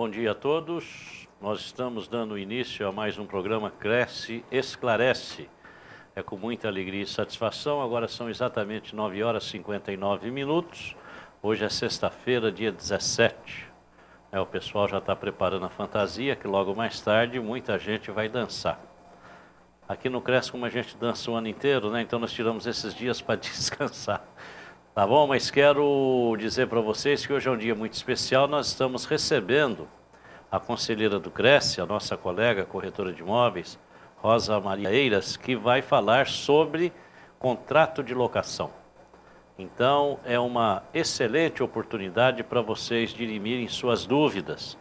Bom dia a todos. Nós estamos dando início a mais um programa Cresce Esclarece. É com muita alegria e satisfação. Agora são exatamente 9 horas e 59 minutos. Hoje é sexta-feira, dia 17. O pessoal já está preparando a fantasia, que logo mais tarde muita gente vai dançar. Aqui no Cresce, como a gente dança o ano inteiro, né? Então nós tiramos esses dias para descansar. Tá bom? Mas quero dizer para vocês que hoje é um dia muito especial. Nós estamos recebendo a conselheira do Cresce, a nossa colega corretora de imóveis, Rosa Maria Eiras, que vai falar sobre contrato de locação. Então, é uma excelente oportunidade para vocês dirimirem suas dúvidas.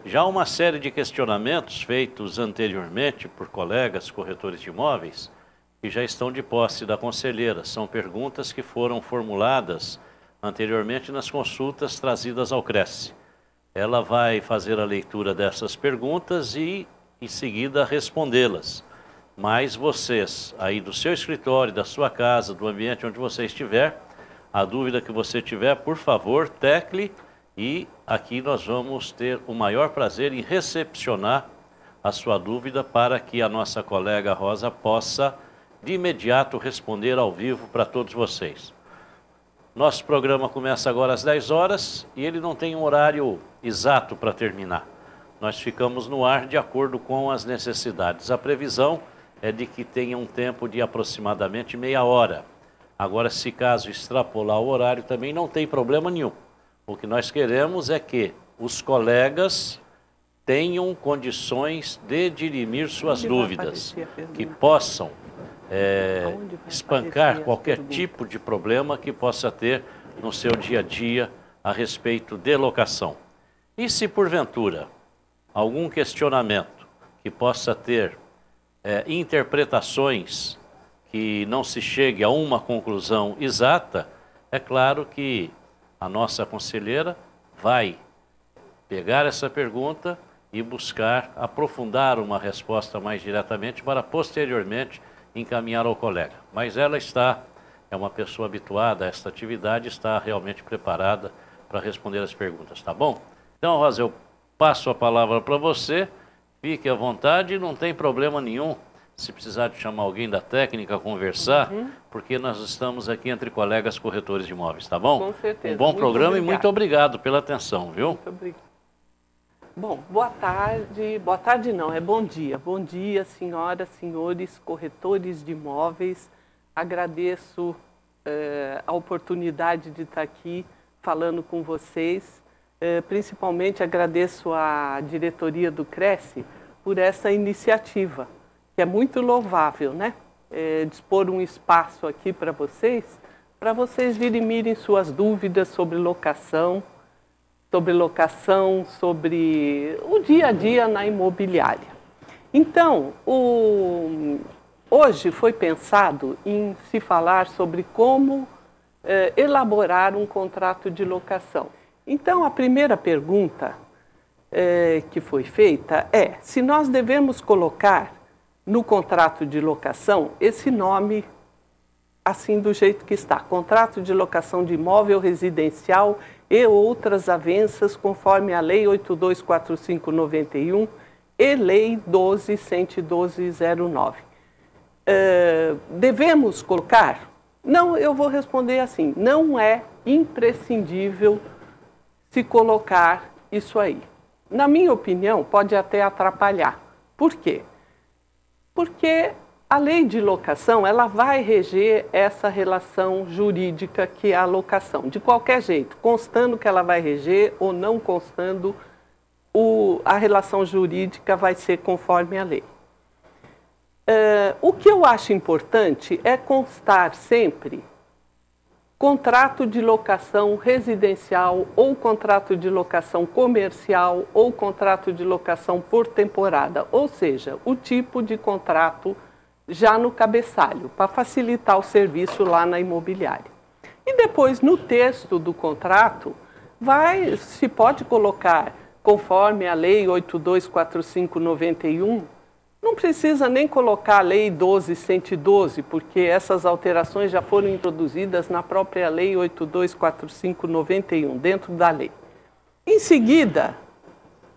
Já uma série de questionamentos feitos anteriormente por colegas corretores de imóveis, que já estão de posse da conselheira. São perguntas que foram formuladas anteriormente nas consultas trazidas ao Cresce. Ela vai fazer a leitura dessas perguntas e, em seguida, respondê-las. Mas vocês, aí do seu escritório, da sua casa, do ambiente onde você estiver, a dúvida que você tiver, por favor, tecle, e aqui nós vamos ter o maior prazer em recepcionar a sua dúvida para que a nossa colega Rosa possa, de imediato, responder ao vivo para todos vocês. Nosso programa começa agora às 10 horas e ele não tem um horário exato para terminar. Nós ficamos no ar de acordo com as necessidades. A previsão é de que tenha um tempo de aproximadamente meia hora. Agora, se caso extrapolar o horário, também não tem problema nenhum. O que nós queremos é que os colegas tenham condições de dirimir suas dúvidas, que possam espancar qualquer tipo de problema que possa ter no seu dia a dia a respeito de locação. E se porventura algum questionamento que possa ter interpretações que não se chegue a uma conclusão exata, é claro que a nossa conselheira vai pegar essa pergunta e buscar aprofundar uma resposta mais diretamente para posteriormente encaminhar ao colega. Mas ela é uma pessoa habituada a esta atividade, está realmente preparada para responder as perguntas, tá bom? Então, Rosa, eu passo a palavra para você, fique à vontade, não tem problema nenhum se precisar de chamar alguém da técnica, conversar, porque nós estamos aqui entre colegas corretores de imóveis, tá bom? Com certeza. Um bom programa e muito obrigado pela atenção, viu? Muito obrigado. Bom, boa tarde não, é bom dia. Bom dia, senhoras, senhores, corretores de imóveis. Agradeço a oportunidade de estar aqui falando com vocês. Principalmente agradeço à diretoria do Cresce por essa iniciativa, que é muito louvável, né? Dispor um espaço aqui para vocês dirimirem suas dúvidas sobre locação, sobre o dia a dia na imobiliária. Então, hoje foi pensado em se falar sobre como elaborar um contrato de locação. Então, a primeira pergunta que foi feita é se nós devemos colocar no contrato de locação esse nome assim do jeito que está, contrato de locação de imóvel residencial e outras avanças conforme a Lei 8245/91 e Lei 12.112/09. Devemos colocar? Não, eu vou responder assim, não é imprescindível se colocar isso aí. Na minha opinião, pode até atrapalhar. Por quê? Porque a lei de locação, ela vai reger essa relação jurídica que é a locação. De qualquer jeito, constando que ela vai reger ou não constando, a relação jurídica vai ser conforme a lei. O que eu acho importante é constar sempre contrato de locação residencial ou contrato de locação comercial ou contrato de locação por temporada, ou seja, o tipo de contrato já no cabeçalho, para facilitar o serviço lá na imobiliária. E depois, no texto do contrato, se pode colocar, conforme a Lei 8245/91, não precisa nem colocar a Lei 12.112, porque essas alterações já foram introduzidas na própria Lei 8245/91, dentro da lei. Em seguida,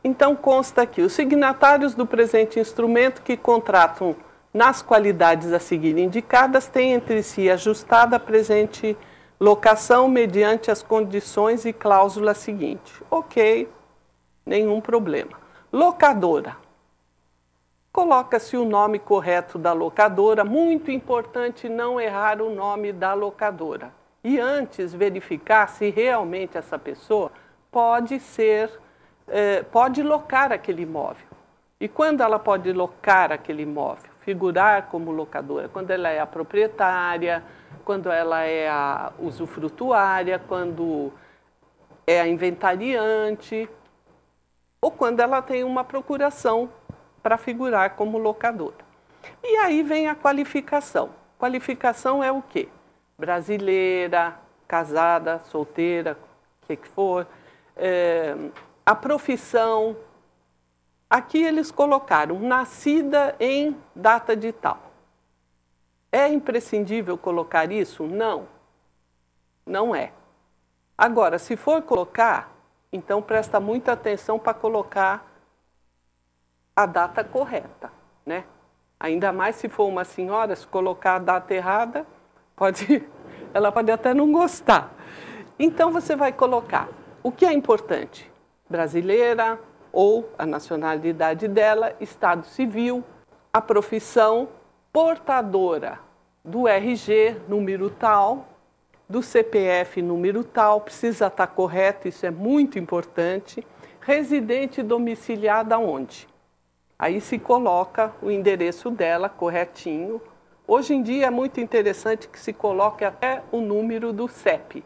Então consta aqui, os signatários do presente instrumento que contratam nas qualidades a seguir indicadas têm entre si ajustada a presente locação mediante as condições e cláusula seguinte. Ok, nenhum problema. Locadora. Coloca-se o nome correto da locadora, muito importante não errar o nome da locadora. E antes verificar se realmente essa pessoa pode locar aquele imóvel. E quando ela pode locar aquele imóvel? Figurar como locadora, quando ela é a proprietária, quando ela é a usufrutuária, quando é a inventariante, ou quando ela tem uma procuração para figurar como locadora. E aí vem a qualificação. Qualificação é o quê? Brasileira, casada, solteira, o que for. A profissão. Aqui eles colocaram nascida em data de tal. É imprescindível colocar isso? Não. Não é. Agora, se for colocar, então presta muita atenção para colocar a data correta, né? Ainda mais se for uma senhora, se colocar a data errada, ela pode até não gostar. Então você vai colocar o que é importante: brasileira ou a nacionalidade dela, estado civil, a profissão, portadora do RG, número tal, do CPF, número tal, precisa estar correto, isso é muito importante. Residente domiciliada onde? Aí se coloca o endereço dela corretinho. Hoje em dia é muito interessante que se coloque até o número do CEP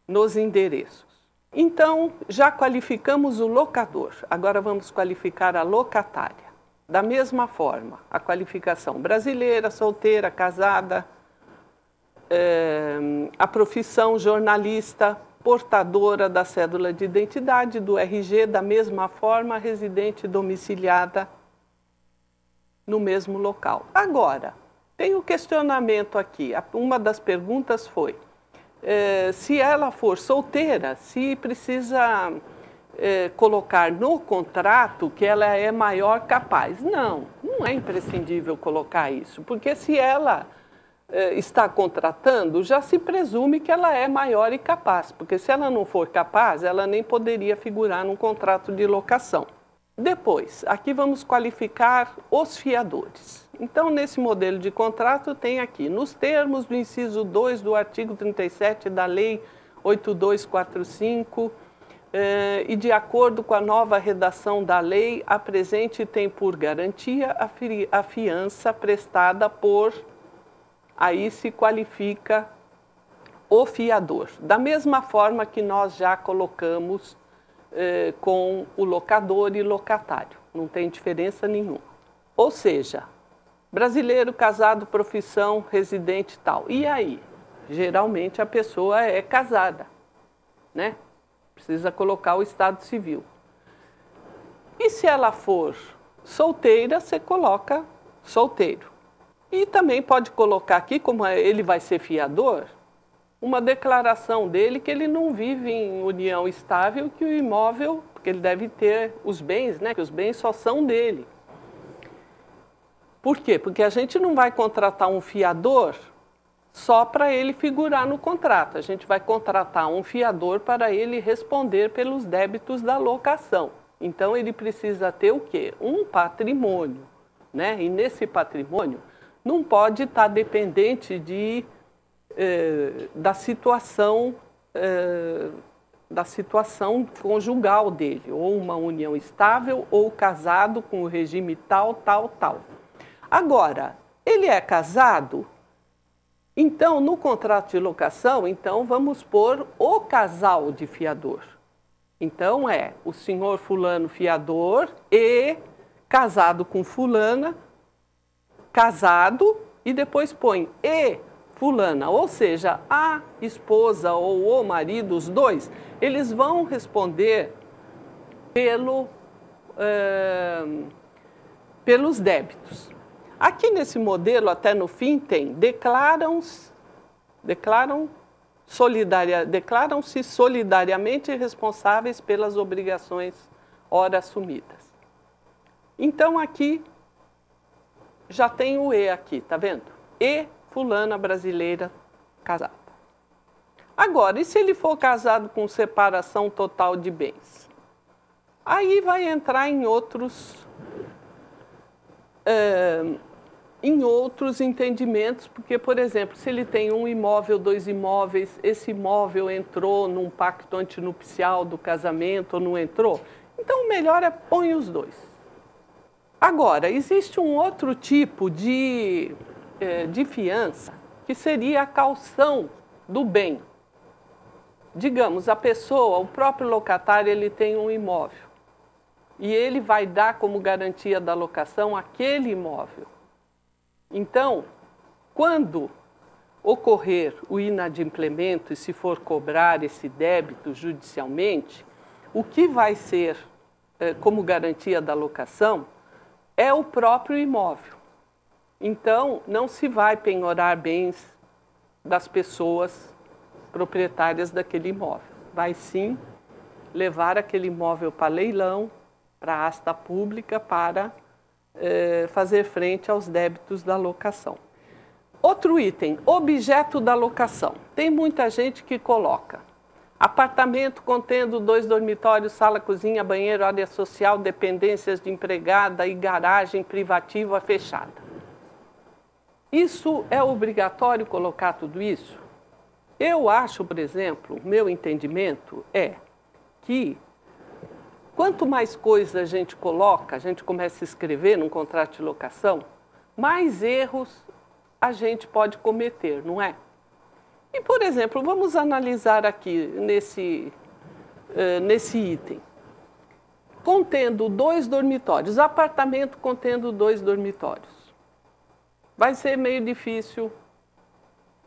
nos endereços. Então, já qualificamos o locador. Agora vamos qualificar a locatária. Da mesma forma, a qualificação brasileira, solteira, casada, a profissão jornalista, portadora da cédula de identidade, do RG, da mesma forma, residente domiciliada no mesmo local. Agora, tem um questionamento aqui. Uma das perguntas foi, se ela for solteira, se precisa colocar no contrato que ela é maior capaz. Não, não é imprescindível colocar isso, porque se ela está contratando, já se presume que ela é maior e capaz, porque se ela não for capaz, ela nem poderia figurar num contrato de locação. Depois, aqui vamos qualificar os fiadores. Então, nesse modelo de contrato, tem aqui, nos termos do inciso 2 do artigo 37 da Lei 8245, e de acordo com a nova redação da lei, a presente tem por garantia a fiança prestada por... Aí se qualifica o fiador. Da mesma forma que nós já colocamos com o locador e locatário. Não tem diferença nenhuma. Ou seja, brasileiro, casado, profissão, residente tal. E aí? Geralmente a pessoa é casada, né? Precisa colocar o estado civil. E se ela for solteira, você coloca solteiro. E também pode colocar aqui, como ele vai ser fiador, uma declaração dele que ele não vive em união estável, que o imóvel, porque ele deve ter os bens, né? Que os bens só são dele. Por quê? Porque a gente não vai contratar um fiador só para ele figurar no contrato. A gente vai contratar um fiador para ele responder pelos débitos da locação. Então, ele precisa ter o quê? Um patrimônio, né? E nesse patrimônio não pode estar dependente da situação conjugal dele, ou uma união estável, ou casado com o regime tal, tal, tal. Agora, ele é casado, então, no contrato de locação, então, vamos pôr o casal de fiador. Então, o senhor fulano fiador e casado com fulana, casado, e depois põe e fulana, ou seja, a esposa ou o marido, os dois, eles vão responder pelos débitos. Aqui nesse modelo, até no fim, tem declaram-se solidariamente responsáveis pelas obrigações horas sumidas. Então, aqui, já tem o E aqui, tá vendo? E fulana brasileira casada. Agora, e se ele for casado com separação total de bens? Aí vai entrar em outros entendimentos, porque, por exemplo, se ele tem um imóvel, 2 imóveis, esse imóvel entrou num pacto antinupcial do casamento ou não entrou, então o melhor é põe os 2. Agora, existe um outro tipo de fiança, que seria a caução do bem. Digamos, a pessoa, o próprio locatário, ele tem um imóvel e ele vai dar como garantia da locação aquele imóvel. Então, quando ocorrer o inadimplemento e se for cobrar esse débito judicialmente, o que vai ser como garantia da locação é o próprio imóvel. Então, não se vai penhorar bens das pessoas proprietárias daquele imóvel. Vai sim levar aquele imóvel para leilão, para asta pública, para fazer frente aos débitos da locação. Outro item, objeto da locação. Tem muita gente que coloca apartamento contendo 2 dormitórios, sala, cozinha, banheiro, área social, dependências de empregada e garagem privativa fechada. Isso é obrigatório colocar tudo isso? Eu acho, por exemplo, meu entendimento é que quanto mais coisa a gente coloca, a gente começa a escrever num contrato de locação, mais erros a gente pode cometer, não é? E, por exemplo, vamos analisar aqui nesse item. Contendo 2 dormitórios, apartamento contendo 2 dormitórios. Vai ser meio difícil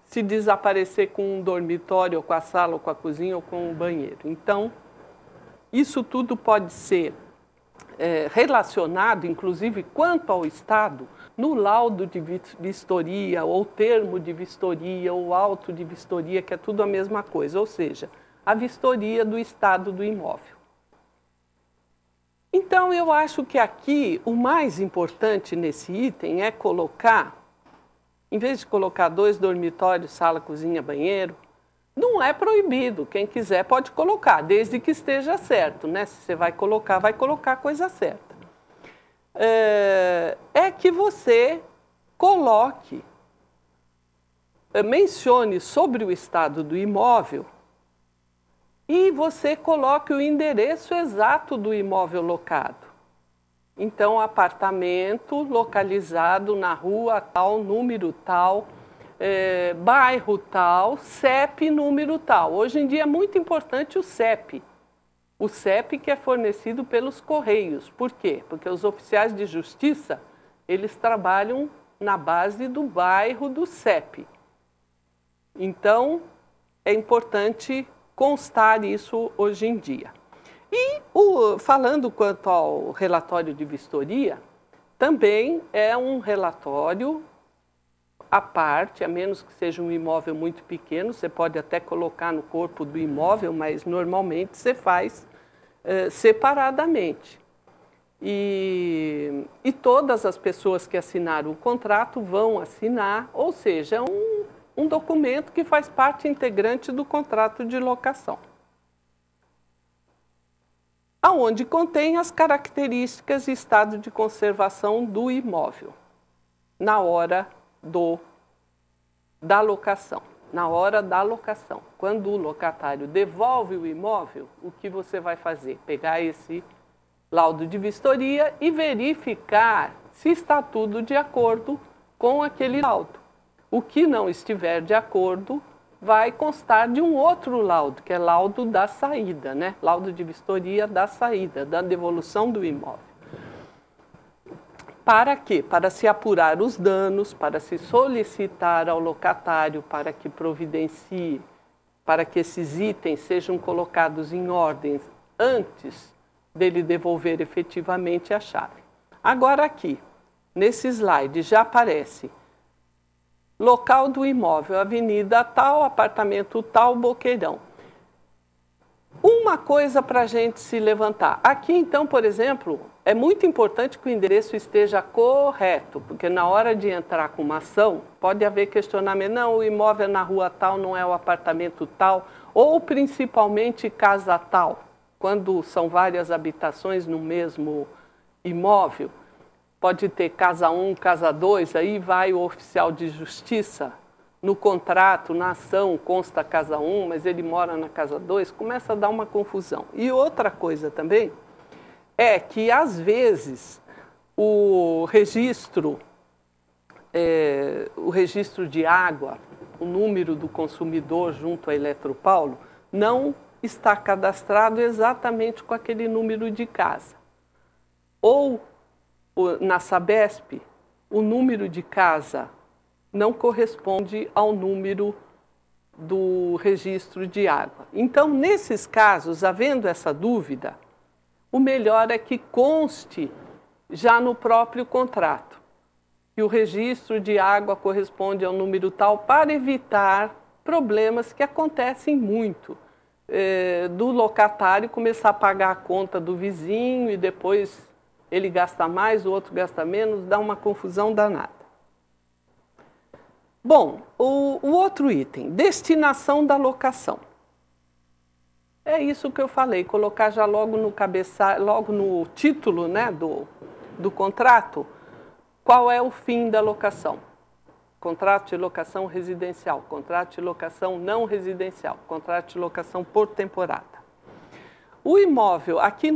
se desaparecer com um dormitório, ou com a sala, ou com a cozinha, ou com o banheiro. Então, isso tudo pode ser relacionado, inclusive, quanto ao Estado, no laudo de vistoria, ou termo de vistoria, ou auto de vistoria, que é tudo a mesma coisa, ou seja, a vistoria do estado do imóvel. Então, eu acho que aqui o mais importante nesse item é colocar, em vez de colocar 2 dormitórios, sala, cozinha, banheiro, não é proibido. Quem quiser pode colocar, desde que esteja certo, né? Se você vai colocar a coisa certa. É que você coloque, mencione sobre o estado do imóvel e você coloque o endereço exato do imóvel locado. Então, apartamento localizado na rua tal, número tal, bairro tal, CEP número tal. Hoje em dia é muito importante o CEP. O CEP que é fornecido pelos Correios. Por quê? Porque os oficiais de justiça, eles trabalham na base do bairro do CEP. Então, é importante constar isso hoje em dia. E falando quanto ao relatório de vistoria, também é um relatório à parte, a menos que seja um imóvel muito pequeno, você pode até colocar no corpo do imóvel, mas normalmente você faz separadamente. E todas as pessoas que assinaram o contrato vão assinar, ou seja, é um documento que faz parte integrante do contrato de locação, aonde contém as características e estado de conservação do imóvel na hora da locação. Na hora da locação, quando o locatário devolve o imóvel, o que você vai fazer? Pegar esse laudo de vistoria e verificar se está tudo de acordo com aquele laudo. O que não estiver de acordo vai constar de um outro laudo, que é laudo da saída, né? Laudo de vistoria da saída, da devolução do imóvel. Para quê? Para se apurar os danos, para se solicitar ao locatário para que providencie, para que esses itens sejam colocados em ordem antes dele devolver efetivamente a chave. Agora aqui, nesse slide, já aparece local do imóvel, avenida tal, apartamento tal, Boqueirão. Uma coisa para a gente se levantar. Aqui, então, por exemplo, é muito importante que o endereço esteja correto, porque na hora de entrar com uma ação, pode haver questionamento. Não, o imóvel é na rua tal, não é o apartamento tal, ou principalmente casa tal. Quando são várias habitações no mesmo imóvel, pode ter casa 1, casa 2, aí vai o oficial de justiça. No contrato, na ação, consta casa 1, mas ele mora na casa 2, começa a dar uma confusão. E outra coisa também é que, às vezes, o registro de água, o número do consumidor junto à Eletropaulo, não está cadastrado exatamente com aquele número de casa. Ou, na Sabesp, o número de casa não corresponde ao número do registro de água. Então, nesses casos, havendo essa dúvida, o melhor é que conste já no próprio contrato que o registro de água corresponde ao número tal, para evitar problemas que acontecem muito, do locatário começar a pagar a conta do vizinho e depois ele gasta mais, o outro gasta menos, dá uma confusão danada. Bom, o outro item, destinação da locação. É isso que eu falei, colocar já logo no logo no título, né, do contrato, qual é o fim da locação. Contrato de locação residencial, contrato de locação não residencial, contrato de locação por temporada. O imóvel, aqui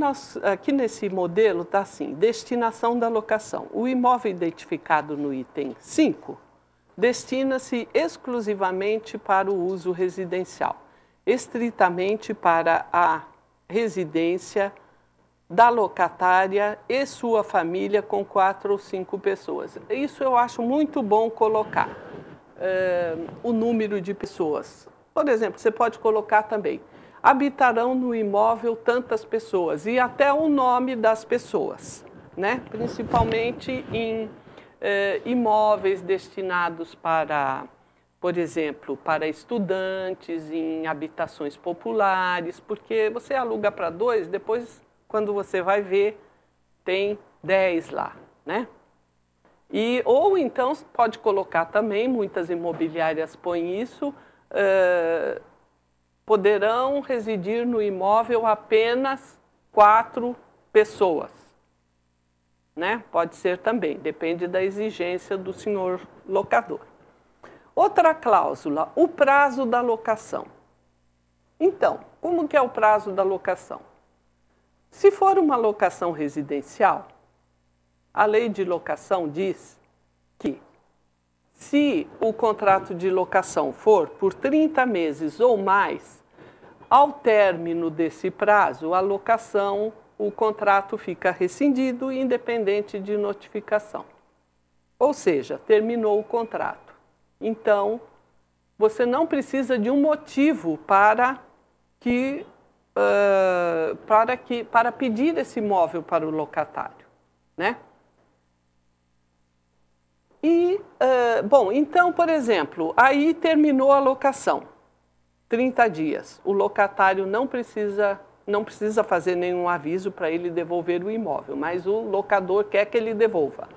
nesse modelo está assim, destinação da locação. O imóvel identificado no item 5 destina-se exclusivamente para o uso residencial, estritamente para a residência da locatária e sua família com 4 ou 5 pessoas. Isso eu acho muito bom colocar, o número de pessoas. Por exemplo, você pode colocar também, habitarão no imóvel tantas pessoas e até o nome das pessoas, né? Principalmente em imóveis destinados para, por exemplo, para estudantes, em habitações populares, porque você aluga para 2, depois, quando você vai ver, tem 10 lá, né? Ou então, pode colocar também, muitas imobiliárias põem isso, poderão residir no imóvel apenas 4 pessoas. Né? Pode ser também, depende da exigência do senhor locador. Outra cláusula, o prazo da locação. Então, como que é o prazo da locação? Se for uma locação residencial, a lei de locação diz que, se o contrato de locação for por 30 meses ou mais, ao término desse prazo, a locação, o contrato fica rescindido, independente de notificação. Ou seja, terminou o contrato. Então, você não precisa de um motivo para pedir esse imóvel para o locatário, né? Bom, então, por exemplo, aí terminou a locação, 30 dias. O locatário não precisa fazer nenhum aviso para ele devolver o imóvel, mas o locador quer que ele devolva.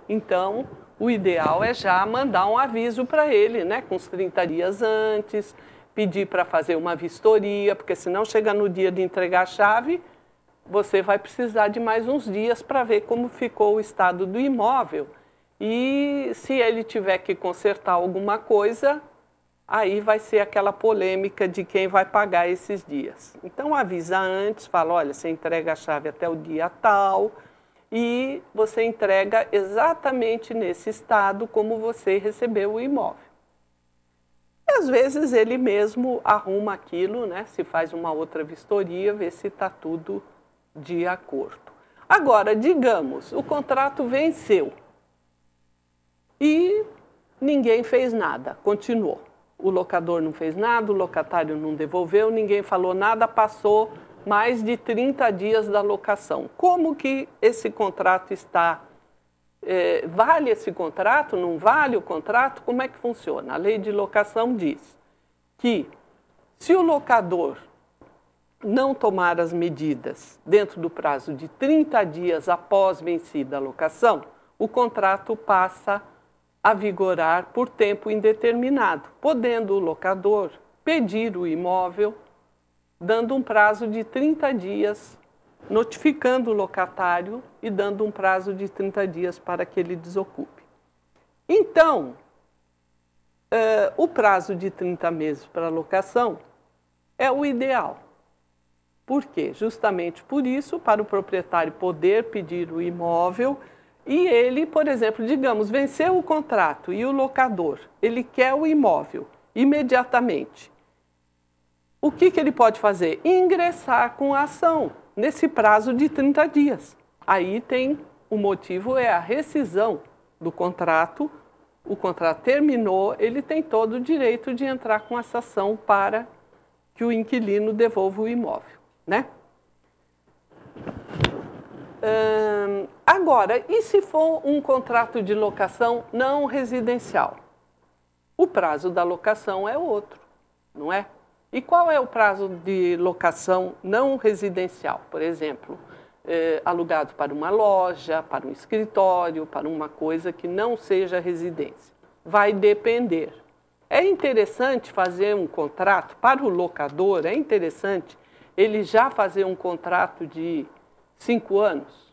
Então, o ideal é já mandar um aviso para ele, né, com os 30 dias antes, pedir para fazer uma vistoria, porque senão chega no dia de entregar a chave, você vai precisar de mais uns dias para ver como ficou o estado do imóvel. E se ele tiver que consertar alguma coisa, aí vai ser aquela polêmica de quem vai pagar esses dias. Então, avisa antes, fala, olha, você entrega a chave até o dia tal e você entrega exatamente nesse estado como você recebeu o imóvel. E, às vezes, ele mesmo arruma aquilo, né? Se faz uma outra vistoria, vê se está tudo de acordo. Agora, digamos, o contrato venceu e ninguém fez nada, continuou. O locador não fez nada, o locatário não devolveu, ninguém falou nada, passou mais de 30 dias da locação. Como que esse contrato está? Vale esse contrato? Não vale o contrato? Como é que funciona? A lei de locação diz que, se o locador não tomar as medidas dentro do prazo de 30 dias após vencida a locação, o contrato passa a vigorar por tempo indeterminado, podendo o locador pedir o imóvel, dando um prazo de 30 dias, notificando o locatário e dando um prazo de 30 dias para que ele desocupe. Então, o prazo de 30 meses para locação é o ideal. Por quê? Justamente por isso, para o proprietário poder pedir o imóvel e ele, por exemplo, digamos, venceu o contrato e o locador, ele quer o imóvel imediatamente. O que ele pode fazer? Ingressar com a ação nesse prazo de 30 dias. Aí tem, o motivo é a rescisão do contrato, o contrato terminou, ele tem todo o direito de entrar com essa ação para que o inquilino devolva o imóvel, né? Agora, e se for um contrato de locação não residencial? O prazo da locação é outro, não é? E qual é o prazo de locação não residencial? Por exemplo, alugado para uma loja, para um escritório, para uma coisa que não seja residência. Vai depender. É interessante fazer um contrato para o locador, é interessante ele já fazer um contrato de 5 anos?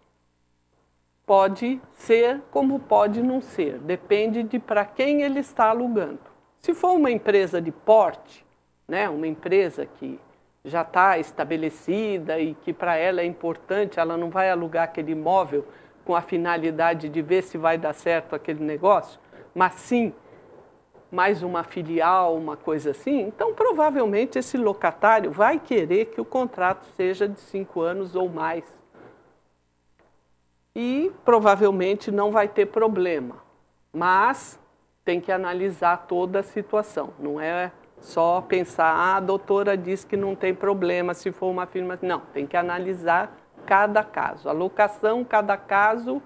Pode ser como pode não ser, depende de para quem ele está alugando. Se for uma empresa de porte, né, uma empresa que já está estabelecida e que para ela é importante, ela não vai alugar aquele imóvel com a finalidade de ver se vai dar certo aquele negócio, mas sim mais uma filial, uma coisa assim, então provavelmente esse locatário vai querer que o contrato seja de 5 anos ou mais. E provavelmente não vai ter problema, mas tem que analisar toda a situação, não é só pensar, a doutora diz que não tem problema se for uma firma. Não, tem que analisar cada caso. A locação, cada caso,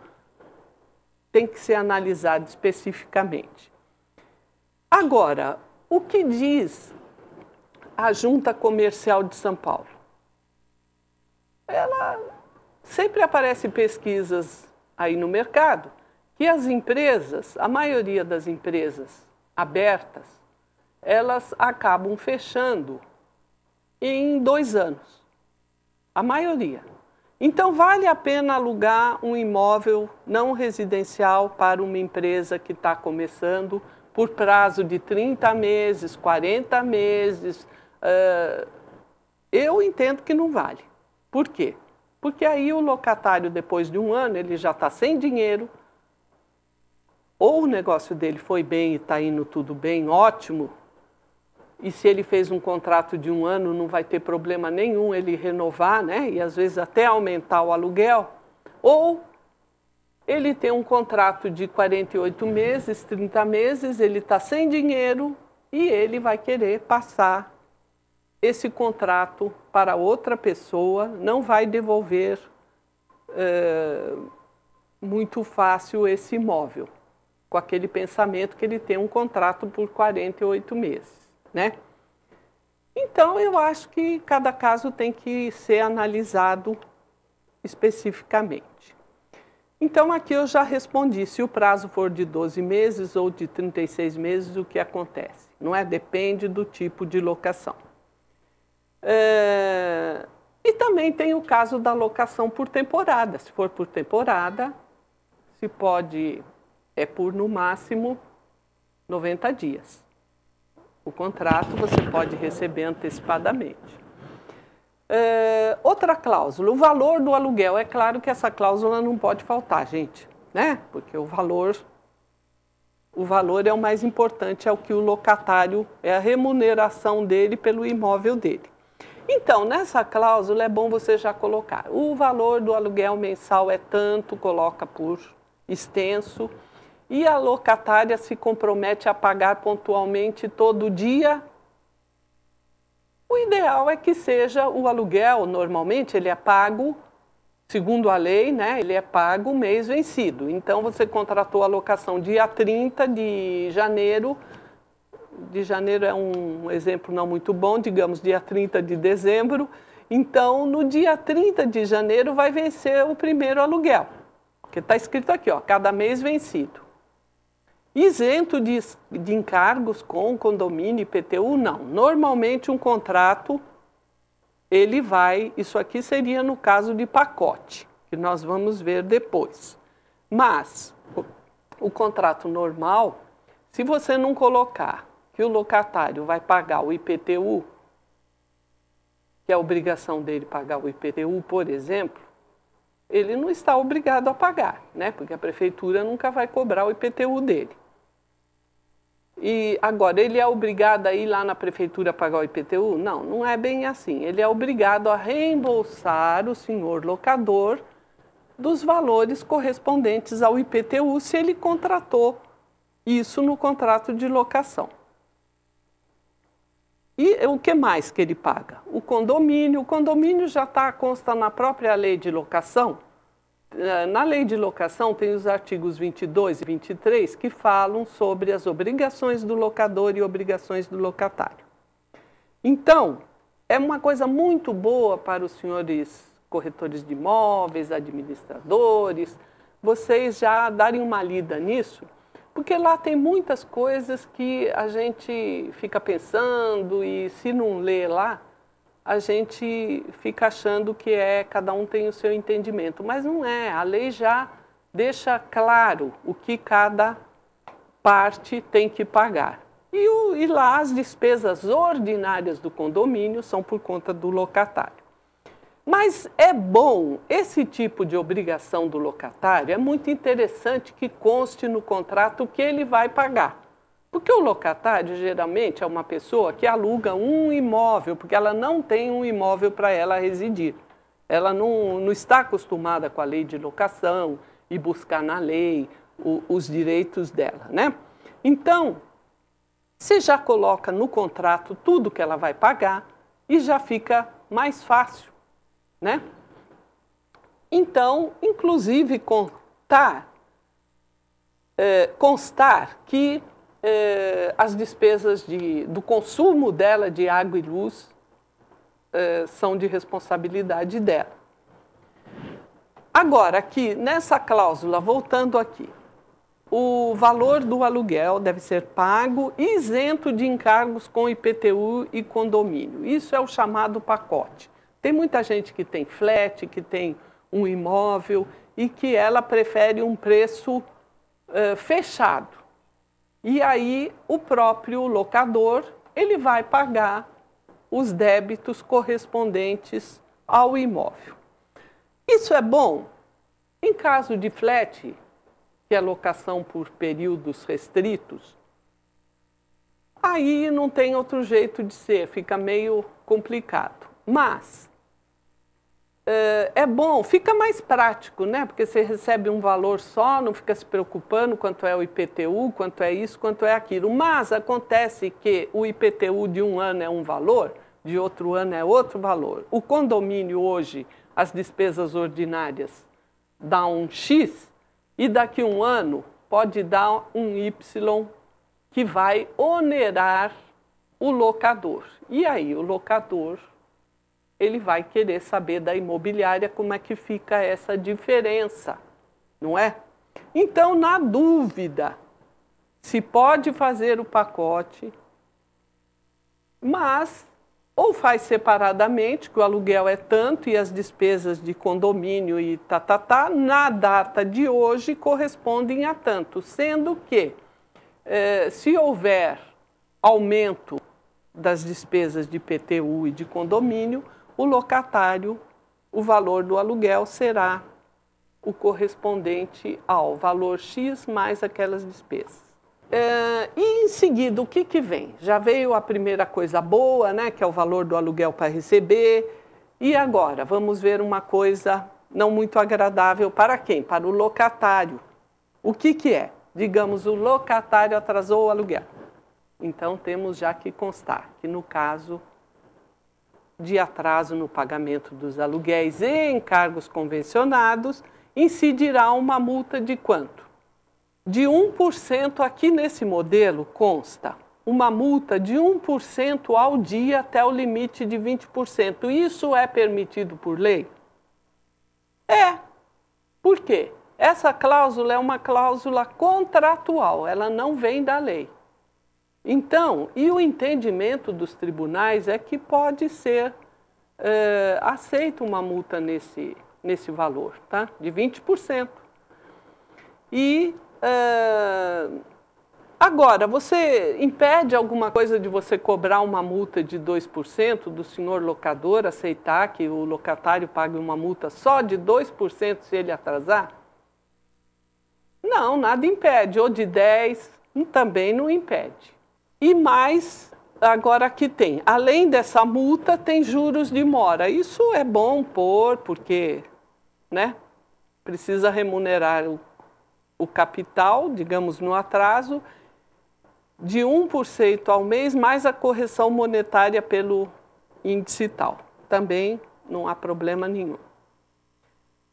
tem que ser analisado especificamente. Agora, o que diz a Junta Comercial de São Paulo? Ela sempre aparece pesquisas aí no mercado que as empresas, a maioria das empresas abertas, elas acabam fechando em 2 anos. A maioria. Então, vale a pena alugar um imóvel não residencial para uma empresa que está começando por prazo de 30 meses, 40 meses. Eu entendo que não vale. Por quê? Porque aí o locatário, depois de 1 ano, ele já está sem dinheiro, ou o negócio dele foi bem e está indo tudo bem, ótimo, e se ele fez um contrato de 1 ano, não vai ter problema nenhum ele renovar, né? E às vezes até aumentar o aluguel. Ou ele tem um contrato de 48 meses, 30 meses, ele está sem dinheiro e ele vai querer passar esse contrato para outra pessoa, não vai devolver muito fácil esse imóvel, com aquele pensamento que ele tem um contrato por 48 meses. Né? Então, eu acho que cada caso tem que ser analisado especificamente. Então, aqui eu já respondi, se o prazo for de 12 meses ou de 36 meses, o que acontece? Não é? Depende do tipo de locação. E também tem o caso da locação por temporada. Se for por temporada, se pode, por no máximo 90 dias. O contrato você pode receber antecipadamente. Outra cláusula, o valor do aluguel. É claro que essa cláusula não pode faltar, gente, né? Porque o valor é o mais importante, é o que o locatário, é a remuneração dele pelo imóvel dele. Então, nessa cláusula é bom você já colocar. O valor do aluguel mensal é tanto, coloca por extenso. E a locatária se compromete a pagar pontualmente todo dia. O ideal é que seja o aluguel, normalmente ele é pago, segundo a lei, né, ele é pago mês vencido. Então, você contratou a locação dia 30 de janeiro é um exemplo não muito bom, digamos dia 30 de dezembro, Então, no dia 30 de janeiro vai vencer o primeiro aluguel, porque está escrito aqui, ó, cada mês vencido. Isento de encargos com condomínio e IPTU, não. Normalmente um contrato, ele vai, isso aqui seria no caso de pacote, que nós vamos ver depois. Mas o contrato normal, se você não colocar que o locatário vai pagar o IPTU, que é a obrigação dele pagar o IPTU, por exemplo, ele não está obrigado a pagar, né? Porque a prefeitura nunca vai cobrar o IPTU dele. E agora, ele é obrigado a ir lá na prefeitura pagar o IPTU? Não, não é bem assim. Ele é obrigado a reembolsar o senhor locador dos valores correspondentes ao IPTU se ele contratou isso no contrato de locação. E o que mais que ele paga? O condomínio já consta na própria lei de locação. Na lei de locação tem os artigos 22 e 23 que falam sobre as obrigações do locador e obrigações do locatário. Então, é uma coisa muito boa para os senhores corretores de imóveis, administradores, vocês já darem uma lida nisso, porque lá tem muitas coisas que a gente fica pensando e se não lê lá, a gente fica achando que cada um tem o seu entendimento, mas não é. A lei já deixa claro o que cada parte tem que pagar. E lá as despesas ordinárias do condomínio são por conta do locatário. Mas é bom, esse tipo de obrigação do locatário, é muito interessante que conste no contrato o que ele vai pagar. Porque o locatário, geralmente, é uma pessoa que aluga um imóvel, porque ela não tem um imóvel para ela residir. Ela não está acostumada com a lei de locação e buscar na lei os direitos dela, né? Então, você já coloca no contrato tudo que ela vai pagar e já fica mais fácil, né? Então, inclusive, constar que as despesas do consumo dela de água e luz são de responsabilidade dela. Agora, aqui, nessa cláusula, voltando aqui, o valor do aluguel deve ser pago isento de encargos com IPTU e condomínio. Isso é o chamado pacote. Tem muita gente que tem flat, que tem um imóvel e que ela prefere um preço fechado. E aí o próprio locador, ele vai pagar os débitos correspondentes ao imóvel. Isso é bom? Em caso de flat, que é locação por períodos restritos, aí não tem outro jeito de ser, fica meio complicado. Mas é bom, fica mais prático, né? Porque você recebe um valor só, não fica se preocupando quanto é o IPTU, quanto é isso, quanto é aquilo. Mas acontece que o IPTU de um ano é um valor, de outro ano é outro valor. O condomínio hoje, as despesas ordinárias dá um X e daqui a um ano pode dar um Y que vai onerar o locador. E aí o locador, ele vai querer saber da imobiliária como é que fica essa diferença, não é? Então, na dúvida, se pode fazer o pacote, mas ou faz separadamente, que o aluguel é tanto e as despesas de condomínio e na data de hoje correspondem a tanto, sendo que se houver aumento das despesas de IPTU e de condomínio, o locatário, o valor do aluguel será o correspondente ao valor X mais aquelas despesas. E em seguida, o que vem? Já veio a primeira coisa boa, né, que é o valor do aluguel para receber. E agora, vamos ver uma coisa não muito agradável para quem? Para o locatário. O que é? Digamos, o locatário atrasou o aluguel. Então, temos já que constar que, no caso de atraso no pagamento dos aluguéis e encargos convencionados, incidirá uma multa de quanto? De 1%, aqui nesse modelo consta uma multa de 1% ao dia até o limite de 20%. Isso é permitido por lei? É. Por quê? Essa cláusula é uma cláusula contratual, ela não vem da lei. Então, e o entendimento dos tribunais é que pode ser aceita uma multa nesse valor, tá? De 20%. E agora, você impede alguma coisa de você cobrar uma multa de 2% do senhor locador aceitar que o locatário pague uma multa só de 2% se ele atrasar? Não, nada impede. Ou de 10%, também não impede. E mais, agora que tem, além dessa multa, tem juros de mora. Isso é bom pôr, porque, né, precisa remunerar o capital, digamos, no atraso, de 1% ao mês, mais a correção monetária pelo índice tal. Também não há problema nenhum.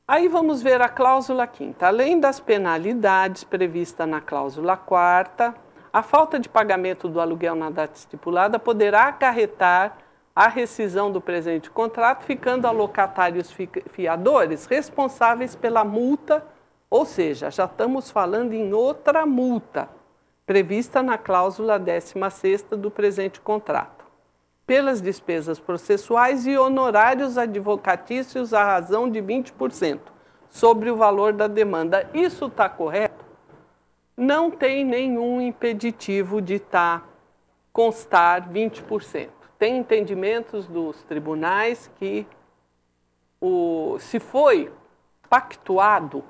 Aí vamos ver a cláusula 5ª. Além das penalidades previstas na cláusula 4ª, a falta de pagamento do aluguel na data estipulada poderá acarretar a rescisão do presente contrato, ficando a locatários fiadores responsáveis pela multa, ou seja, já estamos falando em outra multa, prevista na cláusula 16ª do presente contrato, pelas despesas processuais e honorários advocatícios à razão de 20% sobre o valor da demanda. Isso está correto? Não tem nenhum impeditivo de constar 20%. Tem entendimentos dos tribunais que se foi pactuado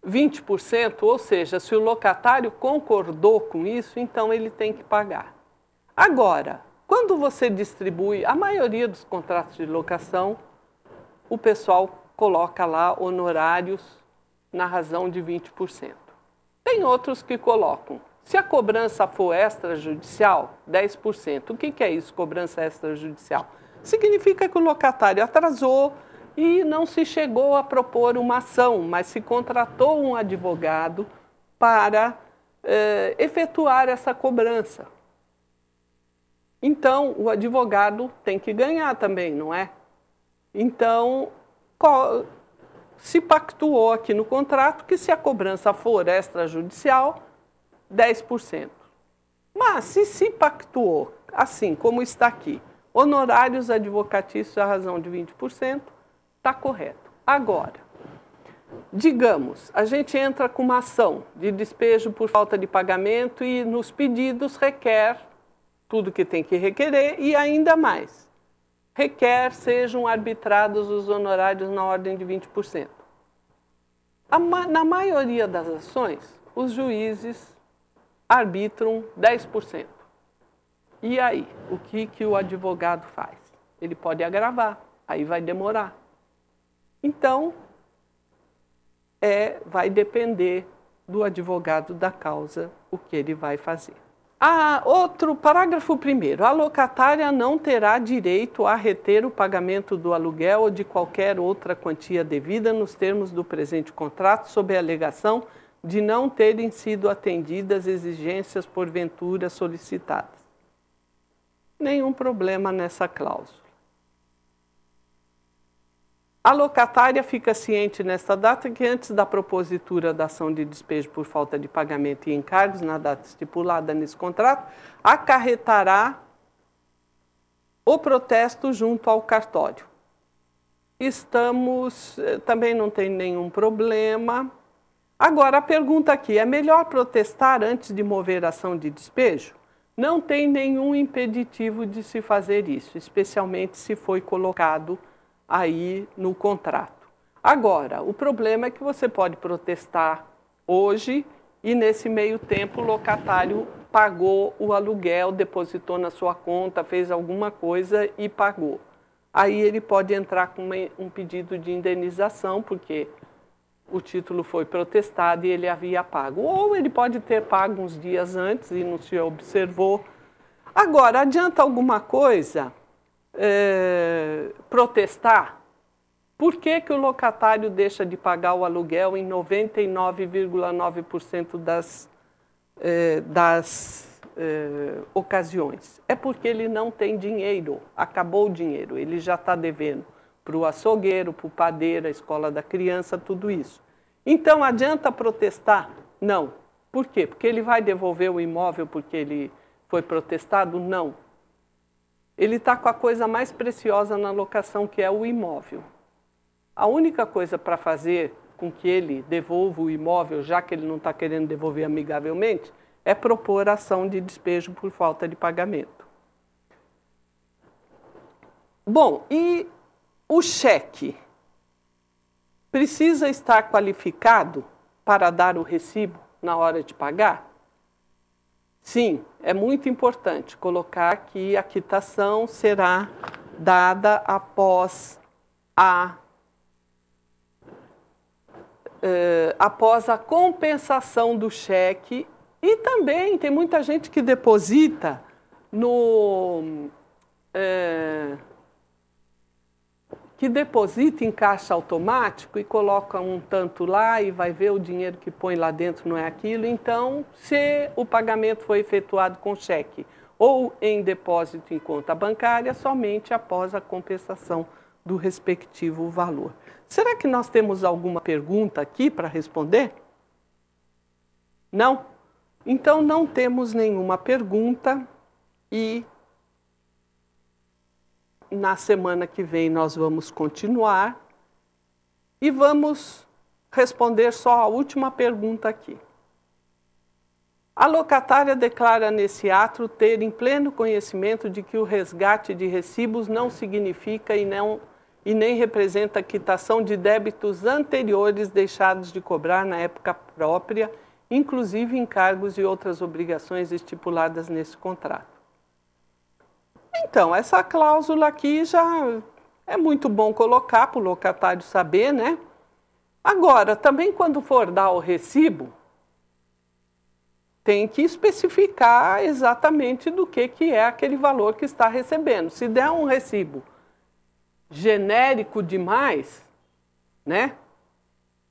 20%, ou seja, se o locatário concordou com isso, então ele tem que pagar. Agora, quando você distribui, a maioria dos contratos de locação, o pessoal coloca lá honorários na razão de 20%. Tem outros que colocam, se a cobrança for extrajudicial, 10%. O que é isso, cobrança extrajudicial? Significa que o locatário atrasou e não se chegou a propor uma ação, mas se contratou um advogado para efetuar essa cobrança. Então, o advogado tem que ganhar também, não é? Então, se pactuou aqui no contrato que se a cobrança for extrajudicial, 10%. Mas se pactuou, assim como está aqui, honorários advocatícios à razão de 20%, está correto. Agora, digamos, a gente entra com uma ação de despejo por falta de pagamento e nos pedidos requer tudo que tem que requerer e ainda mais. Requer sejam arbitrados os honorários na ordem de 20%. Na maioria das ações, os juízes arbitram 10%. E aí, o que o advogado faz? Ele pode agravar, aí vai demorar. Então, vai depender do advogado da causa o que ele vai fazer. Outro parágrafo 1º. A locatária não terá direito a reter o pagamento do aluguel ou de qualquer outra quantia devida nos termos do presente contrato, sob a alegação de não terem sido atendidas exigências porventura solicitadas. Nenhum problema nessa cláusula. A locatária fica ciente nesta data que antes da propositura da ação de despejo por falta de pagamento e encargos na data estipulada nesse contrato, acarretará o protesto junto ao cartório. Também não tem nenhum problema. Agora, a pergunta aqui, é melhor protestar antes de mover a ação de despejo? Não tem nenhum impeditivo de se fazer isso, especialmente se foi colocado aí no contrato. Agora, o problema é que você pode protestar hoje e nesse meio tempo o locatário pagou o aluguel, depositou na sua conta, fez alguma coisa e pagou. Aí ele pode entrar com um pedido de indenização, porque o título foi protestado e ele havia pago. Ou ele pode ter pago uns dias antes e não se observou. Agora, adianta alguma coisa protestar? Por que o locatário deixa de pagar o aluguel em 99,9% das ocasiões? É porque ele não tem dinheiro, acabou o dinheiro, ele já está devendo para o açougueiro, para o padeiro, a escola da criança, tudo isso. Então, adianta protestar? Não. Por quê? Porque ele vai devolver o imóvel porque ele foi protestado? Não. Ele está com a coisa mais preciosa na locação, que é o imóvel. A única coisa para fazer com que ele devolva o imóvel, já que ele não está querendo devolver amigavelmente, é propor ação de despejo por falta de pagamento. Bom, e o cheque precisa estar qualificado para dar o recibo na hora de pagar? Sim, é muito importante colocar que a quitação será dada após a compensação do cheque. E também tem muita gente que deposita em caixa automático e coloca um tanto lá e vai ver o dinheiro que põe lá dentro não é aquilo. Então, se o pagamento foi efetuado com cheque ou em depósito em conta bancária, somente após a compensação do respectivo valor. Será que nós temos alguma pergunta aqui para responder? Não? Então, não temos nenhuma pergunta e na semana que vem nós vamos continuar e vamos responder só a última pergunta aqui. A locatária declara nesse ato ter em pleno conhecimento de que o resgate de recibos não significa e nem representa a quitação de débitos anteriores deixados de cobrar na época própria, inclusive encargos e outras obrigações estipuladas nesse contrato. Então, essa cláusula aqui já é muito bom colocar para o locatário saber, né? Agora, também quando for dar o recibo, tem que especificar exatamente do que é aquele valor que está recebendo. Se der um recibo genérico demais, né?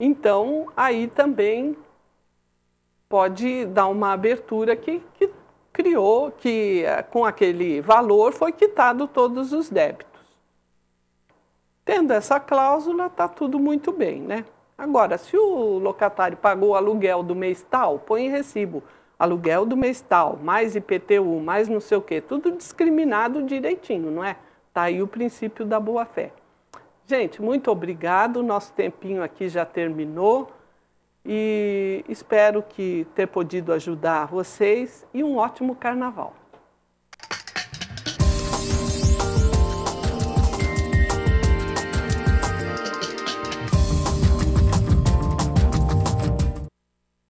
Então, aí também pode dar uma abertura que criou, que com aquele valor foi quitado todos os débitos. Tendo essa cláusula, está tudo muito bem, né? Agora, se o locatário pagou o aluguel do mês tal, põe em recibo aluguel do mês tal, mais IPTU, mais não sei o quê, tudo discriminado direitinho, não é? Está aí o princípio da boa-fé. Gente, muito obrigado, nosso tempinho aqui já terminou e espero ter podido ajudar vocês e um ótimo carnaval.